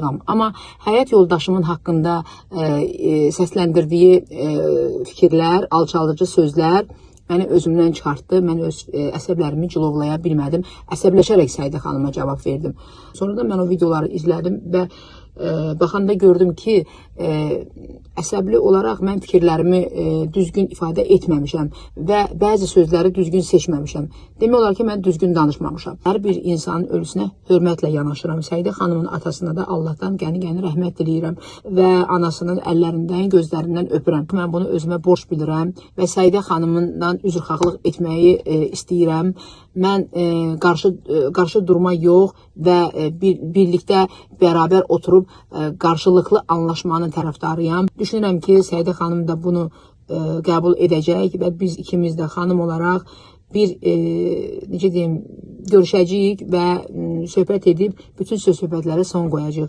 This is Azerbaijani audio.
Amma həyat yoldaşımın haqqında səsləndirdiyi fikirlər, alçaldıcı sözlər məni özümdən çıxartdı. Mən öz əsəblərimi cilovlaya bilmədim. Əsəbləşərək Səidə xanıma cavab verdim. Sonra da mən o videoları izlədim və baxanda gördüm ki, əsəbli olaraq mən fikirlərimi düzgün ifadə etməmişəm və bəzi sözləri düzgün seçməmişəm. Demək olar ki, mən düzgün danışmamışam. Hər bir insanın ölüsünə hörmətlə yanaşıram. Səidə xanımın atasına da Allahdan qəni-qəni rəhmət diləyirəm və anasının əllərindən, gözlərindən öpürəm. Mən bunu özümə borc bilirəm və Səidə xanımdan üzrxahlıq etməyi istəyirəm. Mən qarşı durma yox və birlikdə bərabər oturub qarşılıqlı anlaşmanın tərəfdarıyam. Düşünürəm ki, Səidə xanım da bunu qəbul edəcək və biz ikimiz də xanım olaraq bir, necə deyim, görüşəcəyik və söhbət edib bütün söhbətlərə son qoyacaq.